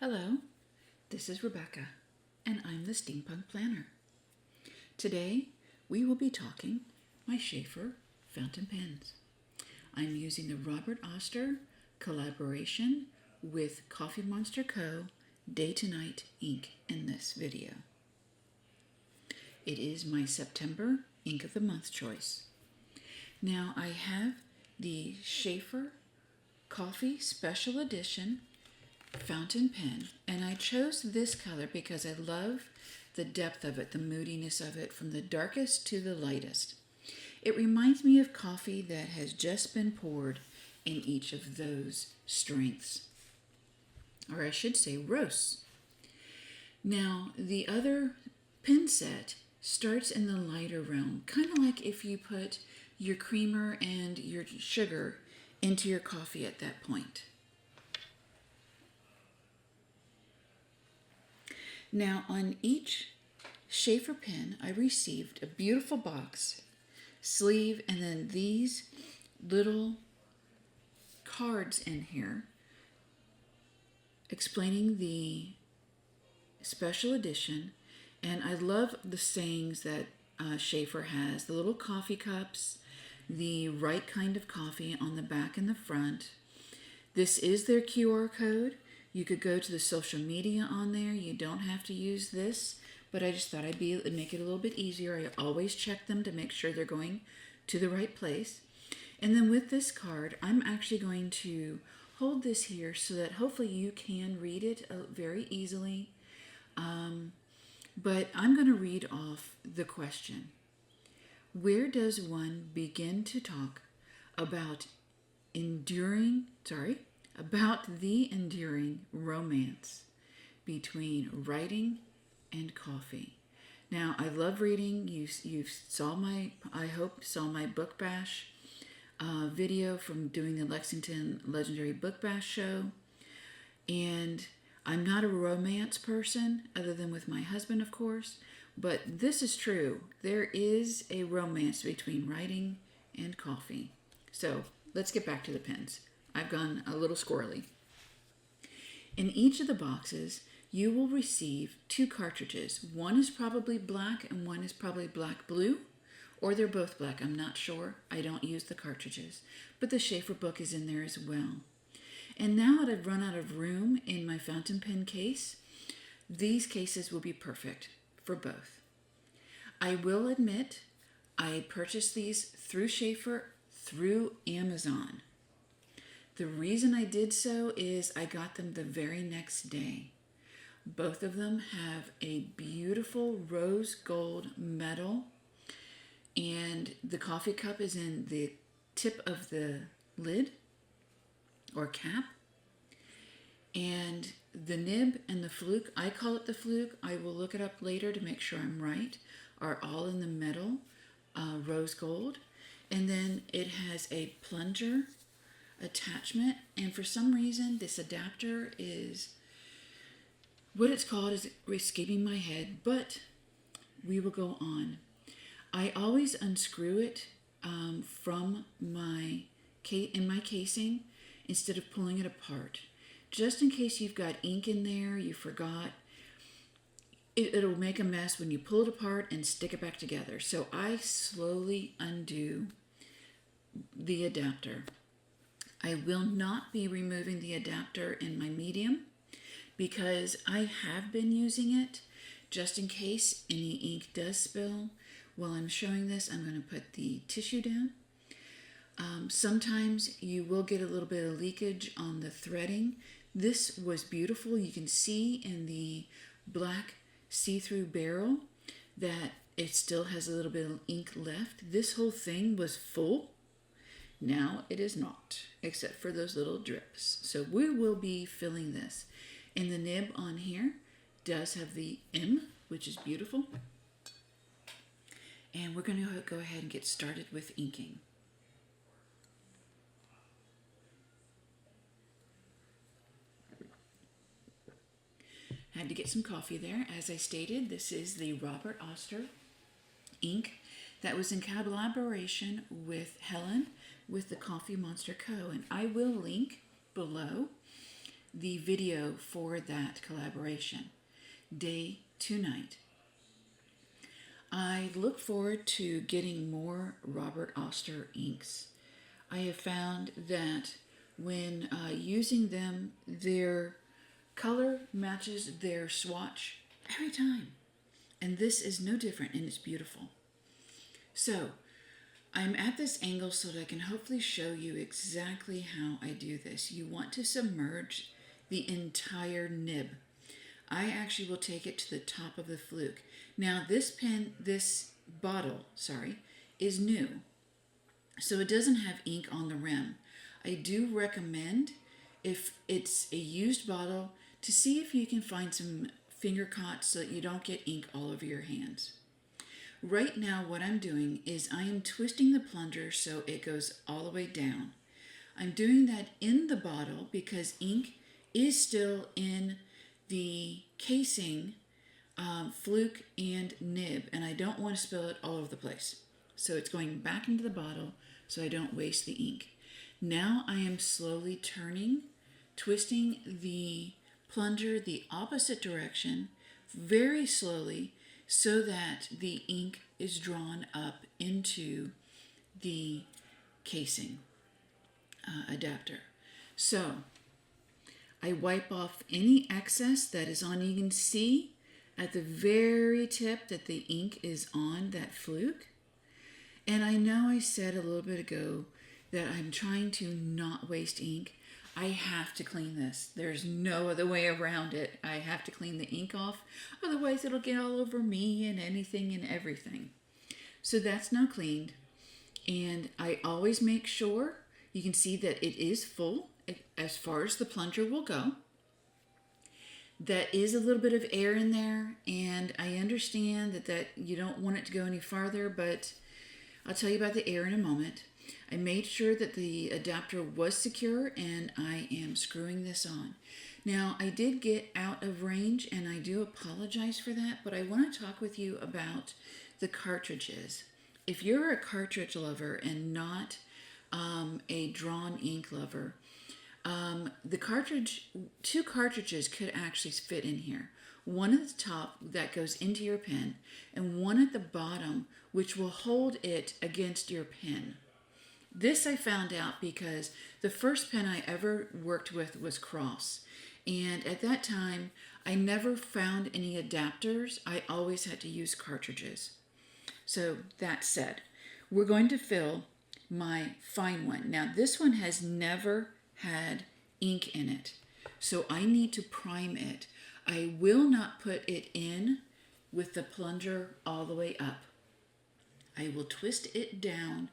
Hello, this is Rebecca, and I'm the Steampunk Planner. Today, we will be talking my Sheaffer fountain pens. I'm using the Robert Oster collaboration with Coffee Monster Co. Day to Night ink in this video. It is my September Ink of the Month choice. Now, I have the Sheaffer Coffee Special Edition fountain pen, and I chose this color because I love the depth of it, the moodiness of it, from the darkest to the lightest. It reminds me of coffee that has just been poured in each of those strengths, or I should say roasts. Now, the other pen set starts in the lighter realm, kind of like if you put your creamer and your sugar into your coffee at that point. Now, on each Sheaffer pen, I received a beautiful box, sleeve, and then these little cards in here explaining the special edition. And I love the sayings that Sheaffer has, the little coffee cups, the right kind of coffee on the back and the front. This is their QR code. You could go to the social media on there. You don't have to use this, but I just thought I'd make it a little bit easier. I always check them to make sure they're going to the right place. And then with this card, I'm actually going to hold this here so that hopefully you can read it very easily. But I'm going to read off the question. Where does one begin to talk about the enduring romance between writing and coffee? Now, I love reading. You saw my Book Bash video from doing the Lexington Legendary Book Bash show. And I'm not a romance person, other than with my husband, of course. But this is true. There is a romance between writing and coffee. So let's get back to the pens. I've gone a little squirrely. In each of the boxes, you will receive 2 cartridges. One is probably black and one is probably black-blue, or they're both black. I'm not sure. I don't use the cartridges. But the Sheaffer book is in there as well. And now that I've run out of room in my fountain pen case, these cases will be perfect for both. I will admit, I purchased these through Sheaffer through Amazon. The reason I did so is I got them the very next day. Both of them have a beautiful rose gold metal, and the coffee cup is in the tip of the lid or cap. And the nib and the fluke, I call it the fluke, I will look it up later to make sure I'm right, are all in the metal rose gold. And then it has a plunger attachment, and for some reason this adapter is what it's called is escaping my head, but we will go on. I always unscrew it from my casing instead of pulling it apart, just in case you've got ink in there, you forgot. It'll make a mess when you pull it apart and stick it back together. So I slowly undo the adapter. I will not be removing the adapter in my medium because I have been using it just in case any ink does spill. While I'm showing this, I'm going to put the tissue down. Sometimes you will get a little bit of leakage on the threading. This was beautiful. You can see in the black see-through barrel that it still has a little bit of ink left. This whole thing was full. Now it is not, except for those little drips. So we will be filling this. And the nib on here does have the M, which is beautiful. And we're going to go ahead and get started with inking. Had to get some coffee there. As I stated, this is the Robert Oster ink that was in collaboration with Helen with the Coffee Monster Co. And I will link below the video for that collaboration, day to night. I look forward to getting more Robert Oster inks. I have found that when using them, their color matches their swatch every time. And this is no different, and it's beautiful. So, I'm at this angle so that I can hopefully show you exactly how I do this. You want to submerge the entire nib. I actually will take it to the top of the fluke. Now this bottle, is new. So it doesn't have ink on the rim. I do recommend, if it's a used bottle, to see if you can find some finger cots so that you don't get ink all over your hands. Right now what I'm doing is I am twisting the plunger so it goes all the way down. I'm doing that in the bottle because ink is still in the casing, fluke and nib, and I don't want to spill it all over the place. So it's going back into the bottle so I don't waste the ink. Now I am slowly twisting the plunger the opposite direction, very slowly, so that the ink is drawn up into the casing adapter. So I wipe off any excess that is on. You can see at the very tip that the ink is on that fluke. And I know I said a little bit ago that I'm trying to not waste ink. I have to clean this. There's no other way around it. I have to clean the ink off. Otherwise, it'll get all over me and anything and everything. So that's now cleaned. And I always make sure, you can see that it is full as far as the plunger will go. That is a little bit of air in there. And I understand that you don't want it to go any farther, but I'll tell you about the air in a moment. I made sure that the adapter was secure, and I am screwing this on. Now, I did get out of range, and I do apologize for that, but I want to talk with you about the cartridges. If you're a cartridge lover and not a drawn ink lover, two cartridges could actually fit in here. One at the top that goes into your pen, and one at the bottom which will hold it against your pen. This I found out because the first pen I ever worked with was Cross. And at that time, I never found any adapters. I always had to use cartridges. So that said, we're going to fill my fine one. Now this one has never had ink in it. So I need to prime it. I will not put it in with the plunger all the way up. I will twist it down,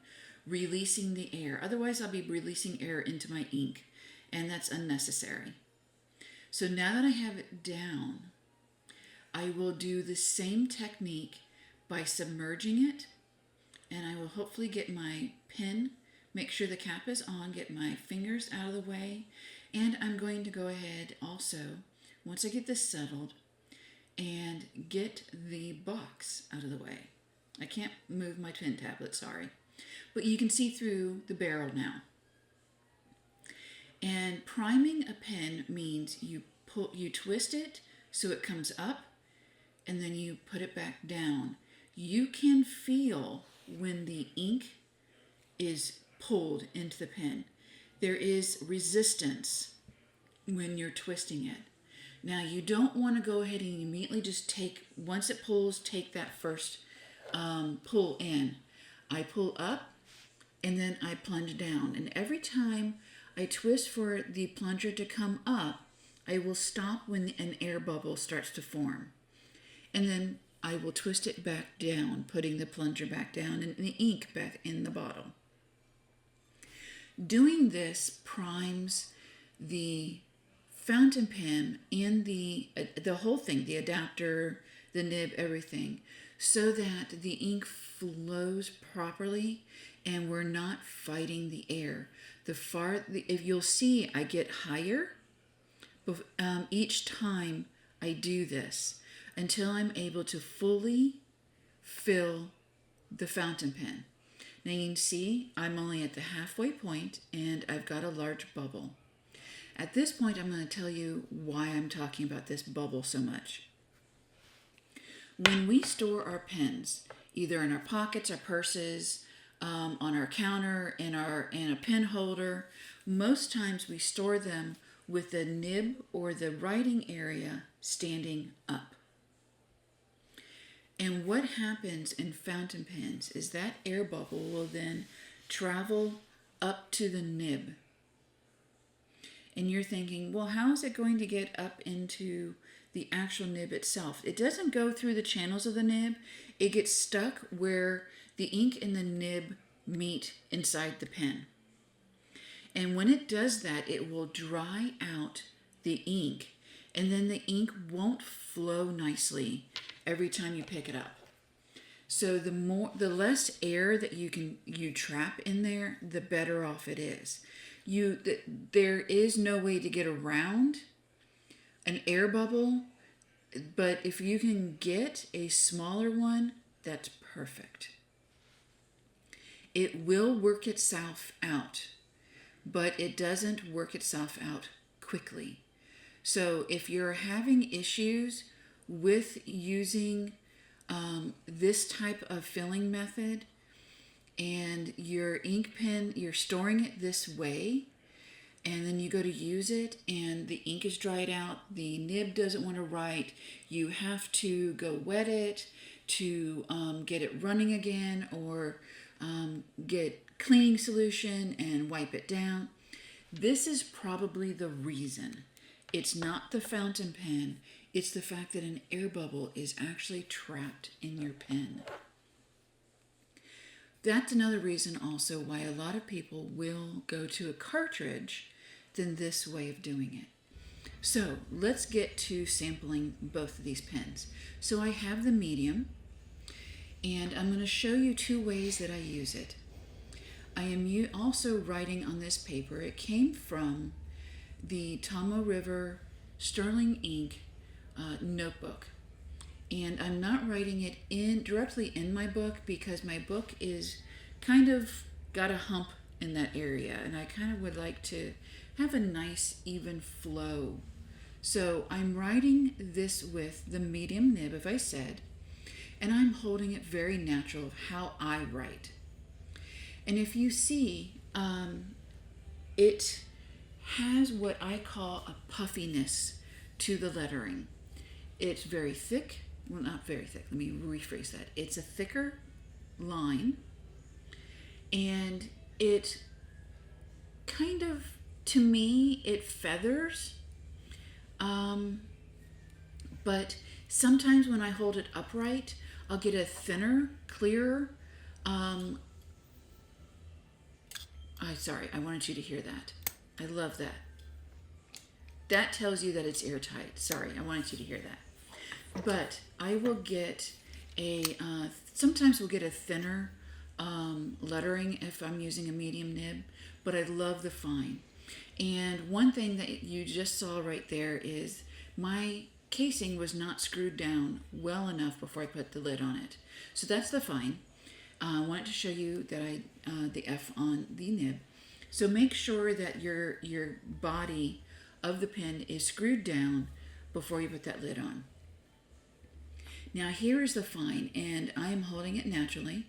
releasing the air. Otherwise, I'll be releasing air into my ink, and that's unnecessary. So now that I have it down, I will do the same technique by submerging it, and I will hopefully get my pen, make sure the cap is on, get my fingers out of the way, and I'm going to go ahead also, once I get this settled, and get the box out of the way. I can't move my pen tablet, sorry. But you can see through the barrel now. And priming a pen means you twist it so it comes up, and then you put it back down. You can feel when the ink is pulled into the pen. There is resistance when you're twisting it. Now you don't want to go ahead and immediately just once it pulls, take that first pull in. I pull up and then I plunge down. And every time I twist for the plunger to come up, I will stop when an air bubble starts to form. And then I will twist it back down, putting the plunger back down and the ink back in the bottle. Doing this primes the fountain pen and the whole thing, the adapter, the nib, everything, so that the ink flows properly and we're not fighting the air. If you'll see, I get higher each time I do this until I'm able to fully fill the fountain pen. Now you can see I'm only at the halfway point and I've got a large bubble. At this point, I'm going to tell you why I'm talking about this bubble so much. When we store our pens, either in our pockets, our purses, on our counter, in a pen holder, most times we store them with the nib or the writing area standing up. And what happens in fountain pens is that air bubble will then travel up to the nib. And you're thinking, well, how is it going to get up into the actual nib itself? It doesn't go through the channels of the nib. It gets stuck where the ink and the nib meet inside the pen. And when it does that, it will dry out the ink, and then the ink won't flow nicely every time you pick it up. So the less air that you trap in there, the better off it is. There is no way to get around an air bubble, but if you can get a smaller one, that's perfect. It will work itself out, but it doesn't work itself out quickly. So if you're having issues with using this type of filling method, and your ink pen, you're storing it this way, and then you go to use it and the ink is dried out, the nib doesn't want to write, you have to go wet it to get it running again, or get cleaning solution and wipe it down. This is probably the reason. It's not the fountain pen, it's the fact that an air bubble is actually trapped in your pen. That's another reason also why a lot of people will go to a cartridge than this way of doing it. So let's get to sampling both of these pens. So I have the medium, and I'm going to show you two ways that I use it. I am also writing on this paper. It came from the Tomo River Sterling Ink notebook. And I'm not writing it directly in my book because my book is kind of got a hump in that area, and I kind of would like to have a nice even flow. So I'm writing this with the medium nib, as I said, and I'm holding it very natural of how I write. And if you see, it has what I call a puffiness to the lettering. It's very thick. Well, not very thick. Let me rephrase that. It's a thicker line, and it kind of, to me, it feathers. But sometimes when I hold it upright, I'll get a thinner, clearer. Sorry, I wanted you to hear that. I love that. That tells you that it's airtight. Sorry, I wanted you to hear that. But I will get sometimes we'll get a thinner lettering if I'm using a medium nib, but I love the fine. And one thing that you just saw right there is my casing was not screwed down well enough before I put the lid on it. So that's the fine. I wanted to show you that the F on the nib. So make sure that your body of the pen is screwed down before you put that lid on. Now here is the fine, and I am holding it naturally.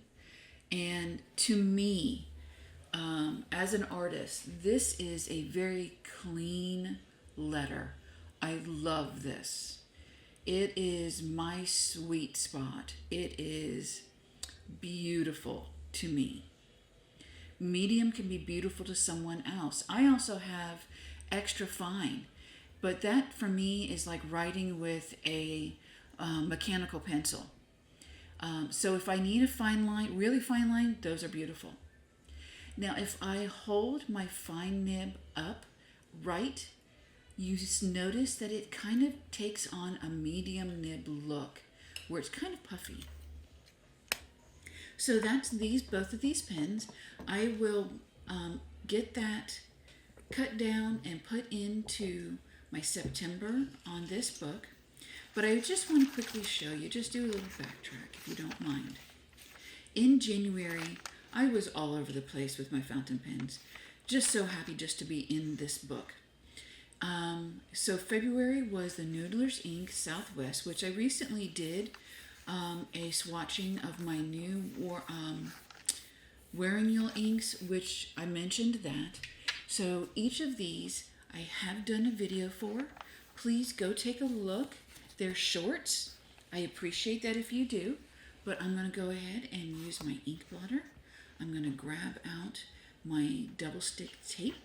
And to me, as an artist, this is a very clean letter. I love this. It is my sweet spot. It is beautiful to me. Medium can be beautiful to someone else. I also have extra fine, but that for me is like writing with a mechanical pencil. So if I need a fine line, really fine line, those are beautiful. Now if I hold my fine nib up right, you just notice that it kind of takes on a medium nib look where it's kind of puffy. So that's both of these pens. I will get that cut down and put into my September on this book. But I just want to quickly show you, just do a little backtrack if you don't mind. In January, I was all over the place with my fountain pens. Just so happy just to be in this book. So February was the Noodler's Ink Southwest, which I recently did a swatching of my new Wearing Your inks, which I mentioned that. So each of these I have done a video for. Please go take a look. They're shorts. I appreciate that if you do, but I'm going to go ahead and use my ink blotter. I'm going to grab out my double stick tape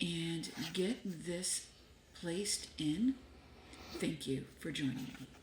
and get this placed in. Thank you for joining me.